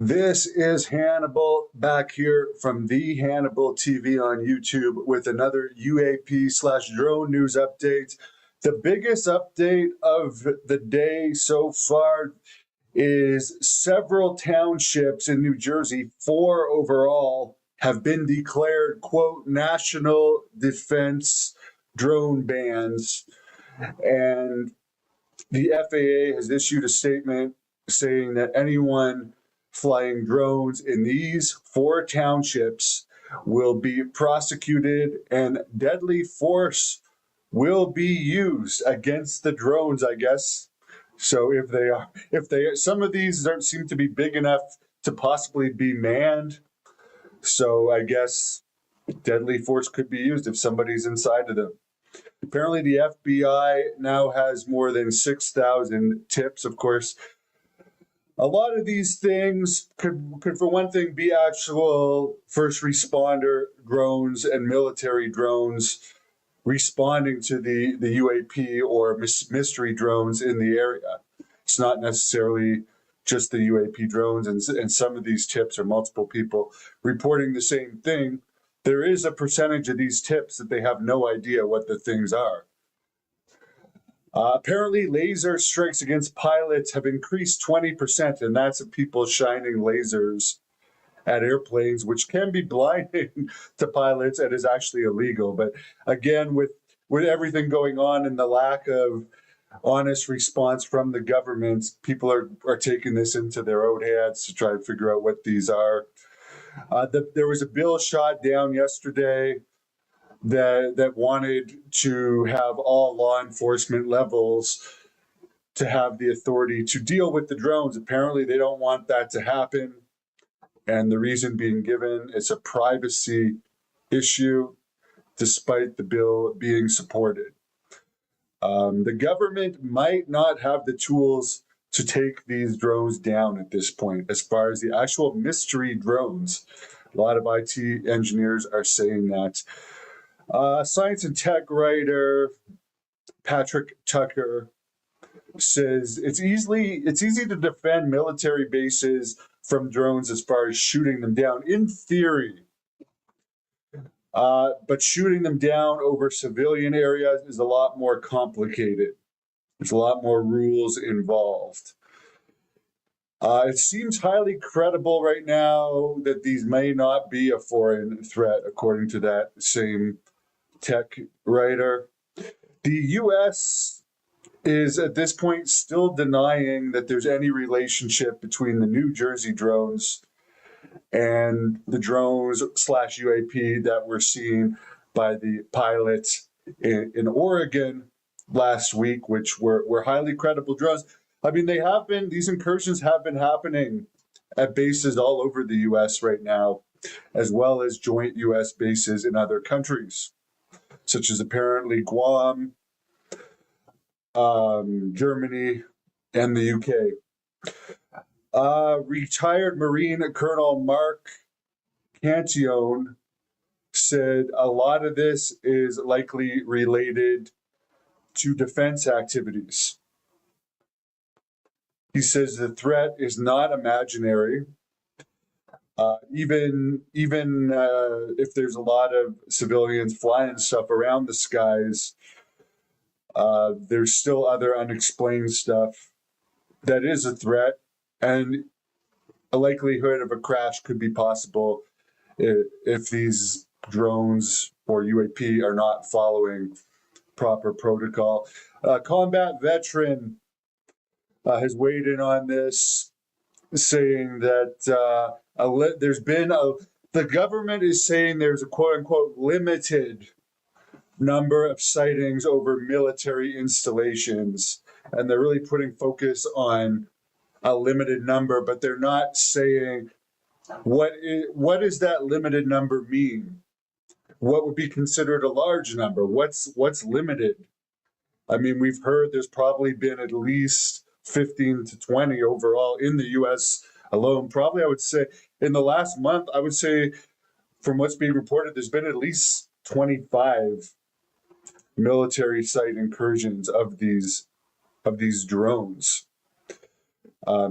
This is Hannibal back here from the Hannibal TV on YouTube with another UAP/drone news update. The biggest update of the day so far is several townships in New Jersey, 4 overall, have been declared, quote, national defense drone bans. And the FAA has issued a statement saying that anyone flying drones in these 4 townships will be prosecuted and deadly force will be used against the drones, I guess. So some of these don't seem to be big enough to possibly be manned. So I guess deadly force could be used if somebody's inside of them. Apparently, the FBI now has more than 6,000 tips. Of course, a lot of these things could for one thing, be actual first responder drones and military drones responding to the UAP or mystery drones in the area. It's not necessarily just the UAP drones, and some of these tips are multiple people reporting the same thing. There is a percentage of these tips that they have no idea what the things are. Apparently, laser strikes against pilots have increased 20%, and that's of people shining lasers at airplanes, which can be blinding to pilots and is actually illegal. But again, with everything going on and the lack of honest response from the government, people are taking this into their own hands to try to figure out what these are. There was a bill shot down yesterday that wanted to have all law enforcement levels to have the authority to deal with the drones. Apparently, they don't want that to happen. And the reason being given is a privacy issue, despite the bill being supported. The government might not have the tools to take these drones down at this point, as far as the actual mystery drones. A lot of IT engineers are saying that. Science and tech writer Patrick Tucker says it's easy to defend military bases from drones as far as shooting them down in theory. But shooting them down over civilian areas is a lot more complicated. There's a lot more rules involved. It seems highly credible right now that these may not be a foreign threat, according to that same tech writer. The U.S. is at this point still denying that there's any relationship between the New Jersey drones and the drones / UAP that were seen by the pilots in Oregon last week, which were highly credible drones. I mean, these incursions have been happening at bases all over the U.S. right now, as well as joint U.S. bases in other countries, such as apparently Guam, Germany, and the UK. Retired Marine Colonel Mark Cantillon said a lot of this is likely related to defense activities. He says the threat is not imaginary. Even if there's a lot of civilians flying stuff around the skies, there's still other unexplained stuff that is a threat, and a likelihood of a crash could be possible if these drones or UAP are not following proper protocol. Combat veteran has weighed in on this, saying that the government is saying there's a quote unquote limited number of sightings over military installations, and they're really putting focus on a limited number, but they're not saying what does that limited number mean? What would be considered a large number? What's limited? I mean, we've heard there's probably been at least 15 to 20 overall in the U.S. alone. Probably, I would say, in the last month, I would say, from what's being reported, there's been at least 25 military site incursions of these drones.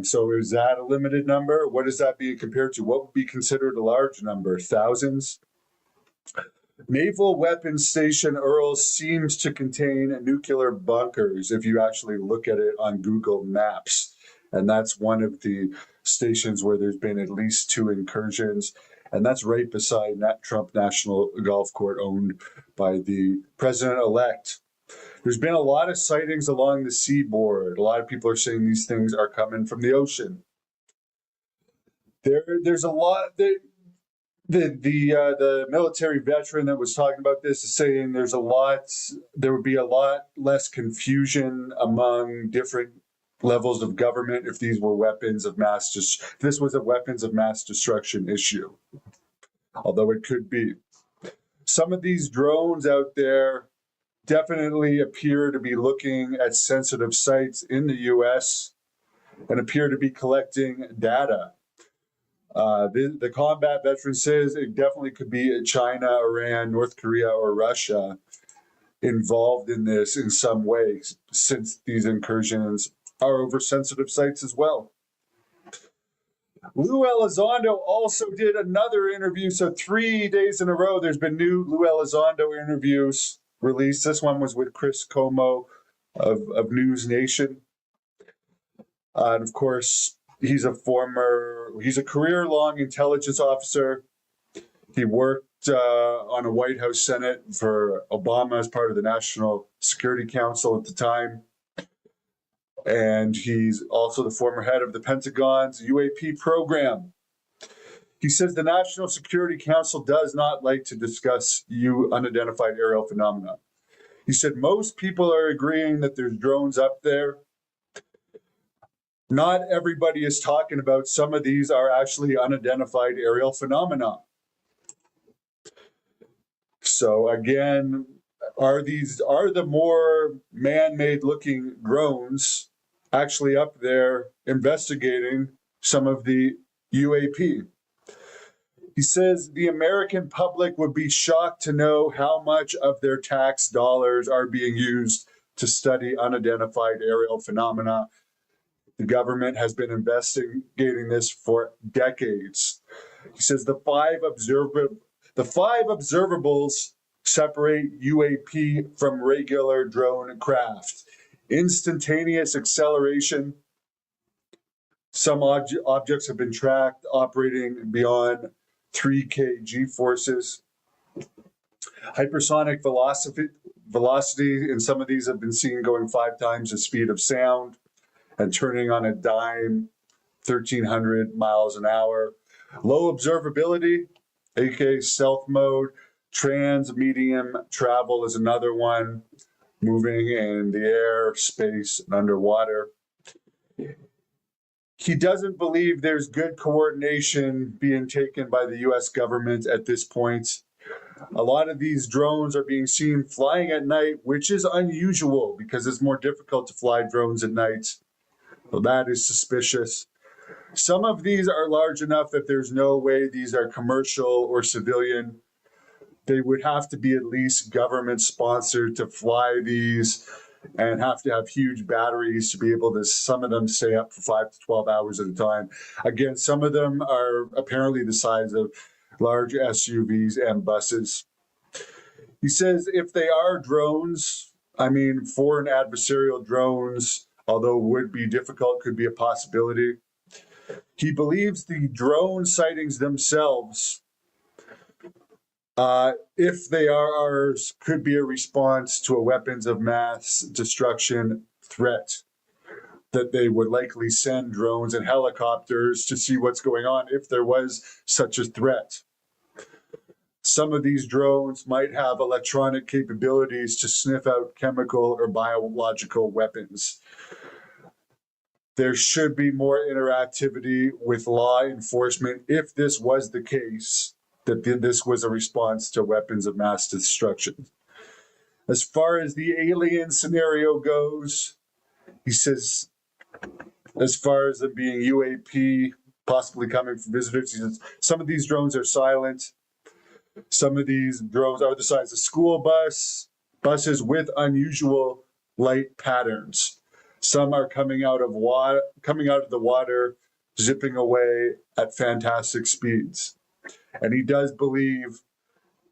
So is that a limited number? What is that being compared to? What would be considered a large number? Thousands? Naval Weapons Station Earl seems to contain nuclear bunkers if you actually look at it on Google Maps. And that's one of the stations where there's been at least 2 incursions. And that's right beside Trump National Golf Court, owned by the president-elect. There's been a lot of sightings along the seaboard. A lot of people are saying these things are coming from the ocean. There's a lot. The military veteran that was talking about this is saying there would be a lot less confusion among different levels of government if these were this was a weapons of mass destruction issue, although it could be. Some of these drones out there definitely appear to be looking at sensitive sites in the US and appear to be collecting data. The combat veteran says it definitely could be China, Iran, North Korea, or Russia involved in this in some way, since these incursions are over sensitive sites as well. Lou Elizondo also did another interview. So 3 days in a row, there's been new Lou Elizondo interviews released. This one was with Chris Como of News Nation. And of course, he's a career-long intelligence officer. He worked on a White House Senate for Obama as part of the National Security Council at the time. And he's also the former head of the Pentagon's UAP program. He says the National Security Council does not like to discuss unidentified aerial phenomena. He said most people are agreeing that there's drones up there. Not everybody is talking about some of these are actually unidentified aerial phenomena. So again, are the more man-made looking drones actually up there investigating some of the UAP? He says the American public would be shocked to know how much of their tax dollars are being used to study unidentified aerial phenomena. The government has been investigating this for decades. He says the five observables separate UAP from regular drone craft. Instantaneous acceleration. Some objects have been tracked operating beyond 3 kg forces. Hypersonic velocity in some of these have been seen going 5 times the speed of sound and turning on a dime, 1,300 miles an hour. Low observability, aka stealth mode. Trans-medium travel is another one, moving in the air, space, and underwater. He doesn't believe there's good coordination being taken by the US government at this point. A lot of these drones are being seen flying at night, which is unusual because it's more difficult to fly drones at night. Well, that is suspicious. Some of these are large enough that there's no way these are commercial or civilian. They would have to be at least government sponsored to fly these and have to have huge batteries to be able to, some of them stay up for 5 to 12 hours at a time. Again, some of them are apparently the size of large SUVs and buses. He says if they are drones, foreign adversarial drones, although would be difficult, could be a possibility. He believes the drone sightings themselves, if they are ours, could be a response to a weapons of mass destruction threat, that they would likely send drones and helicopters to see what's going on if there was such a threat. Some of these drones might have electronic capabilities to sniff out chemical or biological weapons. There should be more interactivity with law enforcement if this was the case, that this was a response to weapons of mass destruction. As far as the alien scenario goes, he says, as far as them being UAP, possibly coming from visitors, he says, some of these drones are silent. Some of these drones are the size of school buses with unusual light patterns. Some are coming out of the water, zipping away at fantastic speeds. And he does believe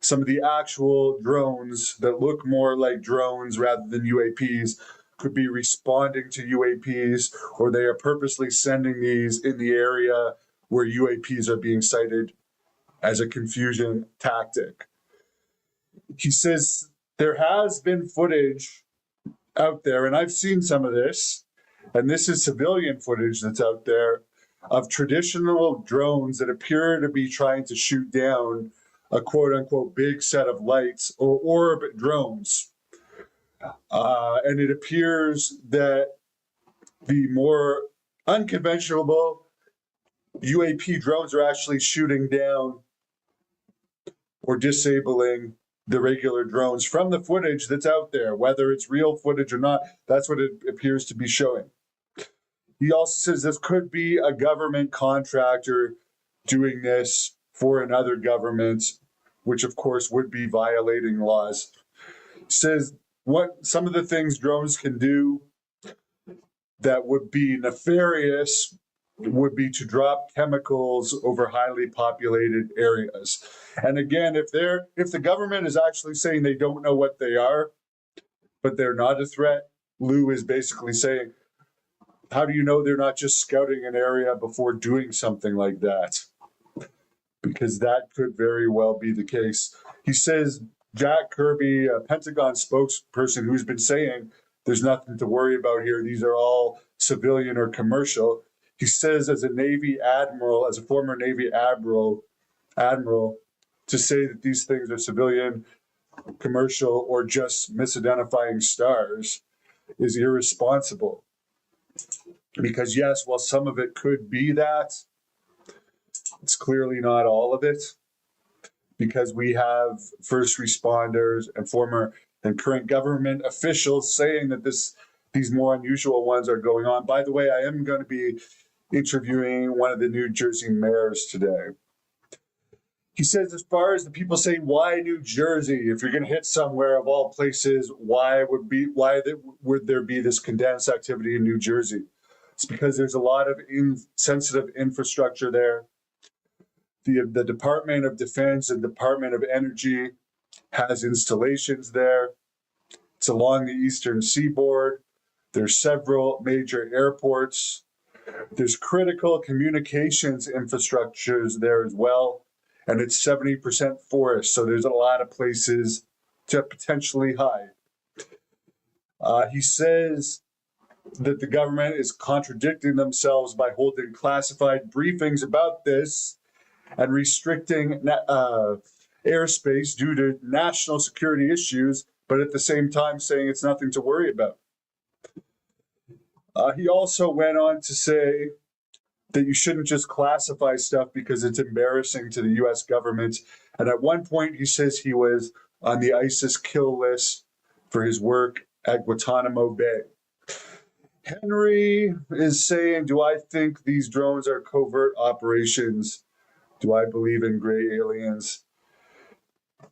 some of the actual drones that look more like drones rather than UAPs could be responding to UAPs, or they are purposely sending these in the area where UAPs are being sighted as a confusion tactic. He says there has been footage out there, and I've seen some of this, and this is civilian footage that's out there of traditional drones that appear to be trying to shoot down a quote unquote big set of lights or orb drones. And it appears that the more unconventional UAP drones are actually shooting down or disabling the regular drones from the footage that's out there, whether it's real footage or not. That's what it appears to be showing. He also says this could be a government contractor doing this for another government, which of course would be violating laws. He says what some of the things drones can do that would be nefarious would be to drop chemicals over highly populated areas. And again, if the government is actually saying they don't know what they are, but they're not a threat, Lou is basically saying, how do you know they're not just scouting an area before doing something like that? Because that could very well be the case. He says Jack Kirby, a Pentagon spokesperson who's been saying there's nothing to worry about here, these are all civilian or commercial. He says as a Navy admiral, as a former Navy admiral, to say that these things are civilian, commercial, or just misidentifying stars is irresponsible. Because yes, while some of it could be that, it's clearly not all of it, because we have first responders and former and current government officials saying that these more unusual ones are going on. By the way, I am going to be interviewing one of the New Jersey mayors today. He says, as far as the people saying, why New Jersey? If you're going to hit somewhere of all places, why would there be this condensed activity in New Jersey? It's because there's a lot of sensitive infrastructure there. The Department of Defense and Department of Energy has installations there. It's along the eastern seaboard. There's several major airports. There's critical communications infrastructures there as well. And it's 70% forest, so there's a lot of places to potentially hide. He says that the government is contradicting themselves by holding classified briefings about this and restricting airspace due to national security issues, but at the same time saying it's nothing to worry about. He also went on to say that you shouldn't just classify stuff because it's embarrassing to the US government. And at one point, he says he was on the ISIS kill list for his work at Guantanamo Bay. Henry is saying, do I think these drones are covert operations? Do I believe in gray aliens?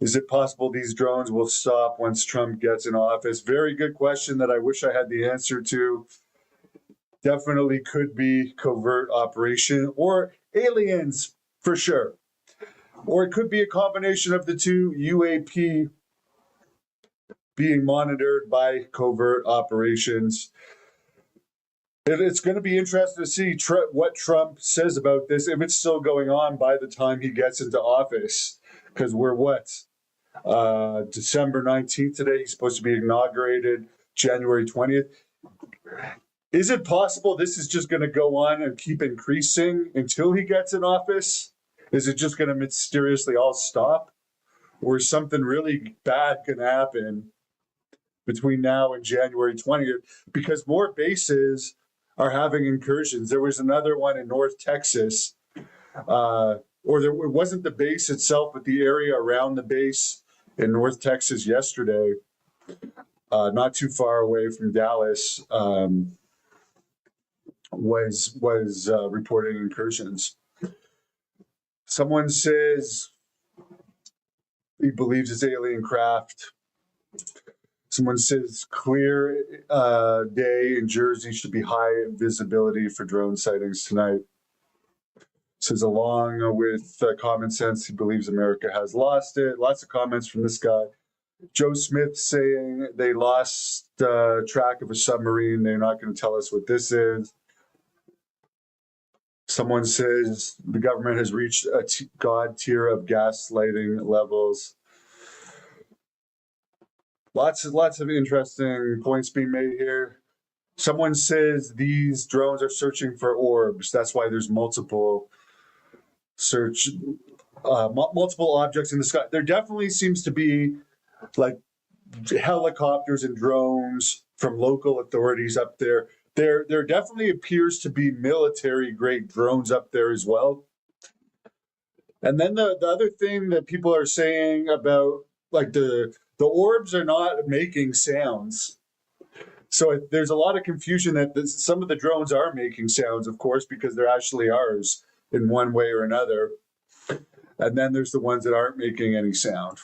Is it possible these drones will stop once Trump gets in office? Very good question that I wish I had the answer to. Definitely could be covert operation or aliens for sure. Or it could be a combination of the two, UAP being monitored by covert operations. It's going to be interesting to see what Trump says about this, if it's still going on by the time he gets into office. Because we're December 19th today. He's supposed to be inaugurated January 20th. Is it possible this is just going to go on and keep increasing until he gets in office? Is it just going to mysteriously all stop? Or is something really bad going to happen between now and January 20th? Because more bases are having incursions. There was another one in North Texas, it wasn't the base itself, but the area around the base in North Texas yesterday, not too far away from Dallas, was reporting incursions. Someone says he believes it's alien craft. Someone says clear day in Jersey should be high visibility for drone sightings tonight. Says along with common sense, he believes America has lost it. Lots of comments from this guy. Joe Smith saying they lost track of a submarine. They're not going to tell us what this is. Someone says the government has reached a god tier of gaslighting levels. Lots of interesting points being made here. Someone says these drones are searching for orbs. That's why there's multiple multiple objects in the sky. There definitely seems to be like helicopters and drones from local authorities up there. There definitely appears to be military grade drones up there as well. And then the other thing that people are saying about like the orbs are not making sounds. So there's a lot of confusion that some of the drones are making sounds, of course, because they're actually ours in one way or another. And then there's the ones that aren't making any sound.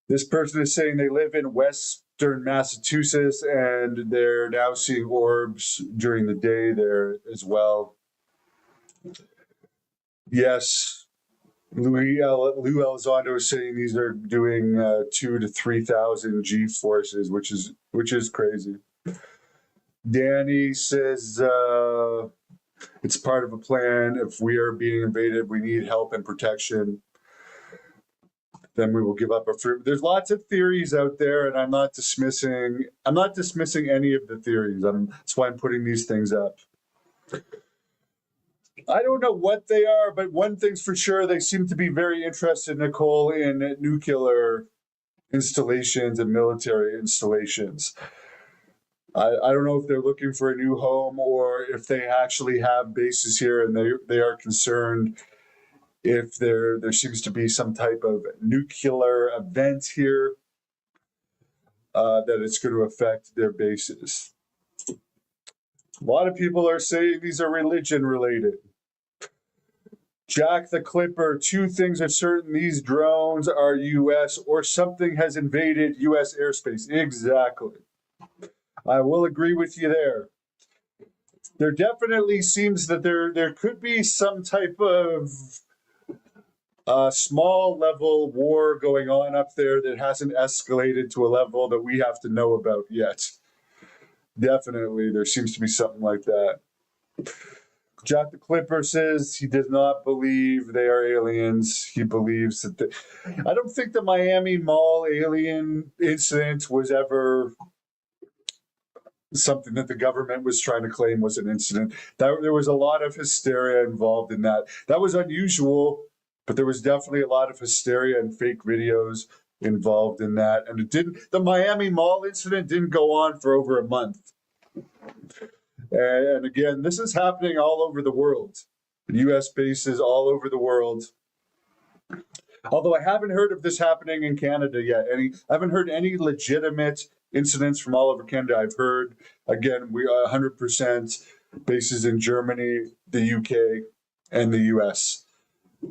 This person is saying they live in Western Massachusetts and they're now seeing orbs during the day there as well. Yes, Lou Elizondo is saying these are doing 2,000 to 3,000 G forces, which is crazy. Danny says it's part of a plan. If we are being invaded, we need help and protection. Then we will give up our freedom. There's lots of theories out there, and I'm not dismissing any of the theories. That's why I'm putting these things up. I don't know what they are, but one thing's for sure, they seem to be very interested, Nicole, in nuclear installations and military installations. I don't know if they're looking for a new home or if they actually have bases here and they are concerned if there seems to be some type of nuclear event here that it's going to affect their bases. A lot of people are saying these are religion related. Jack the Clipper, 2 things are certain. These drones are U.S. or something has invaded U.S. airspace. Exactly. I will agree with you there. There definitely seems that there could be some type of small level war going on up there that hasn't escalated to a level that we have to know about yet. Definitely, there seems to be something like that. Jack the Clipper says he does not believe they are aliens. He believes that I don't think the Miami Mall alien incident was ever something that the government was trying to claim was an incident. There was a lot of hysteria involved in that. That was unusual, but there was definitely a lot of hysteria and fake videos involved in that. And the Miami Mall incident didn't go on for over a month. And again, this is happening all over the world. U.S. bases all over the world. Although I haven't heard of this happening in Canada yet. I haven't heard any legitimate incidents from all over Canada. I've heard, again, we are 100% bases in Germany, the UK, and the US.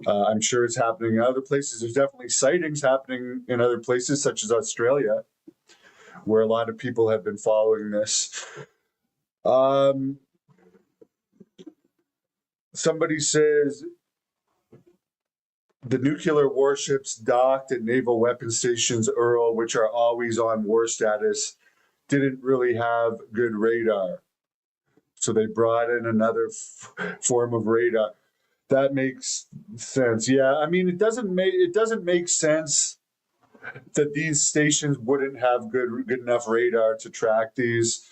I'm sure it's happening in other places. There's definitely sightings happening in other places, such as Australia, where a lot of people have been following this. Somebody says the nuclear warships docked at naval weapon stations, Earl, which are always on war status, didn't really have good radar. So they brought in another form of radar. That makes sense. Yeah, I mean, it doesn't make sense that these stations wouldn't have good enough radar to track these.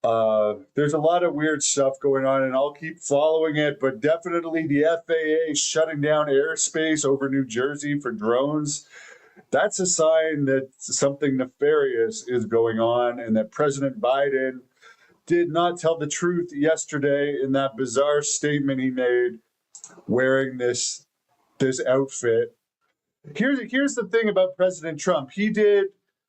There's a lot of weird stuff going on, and I'll keep following it, but definitely the FAA shutting down airspace over New Jersey for drones, that's a sign that something nefarious is going on and that President Biden did not tell the truth yesterday in that bizarre statement he made wearing this outfit. Here's the thing about President Trump.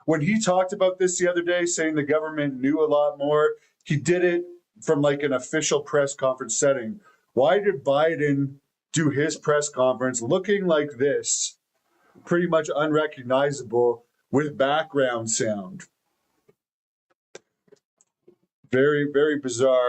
When he talked about this the other day, saying the government knew a lot more, he did it from like an official press conference setting. Why did Biden do his press conference looking like this, pretty much unrecognizable, with background sound. Very, very bizarre.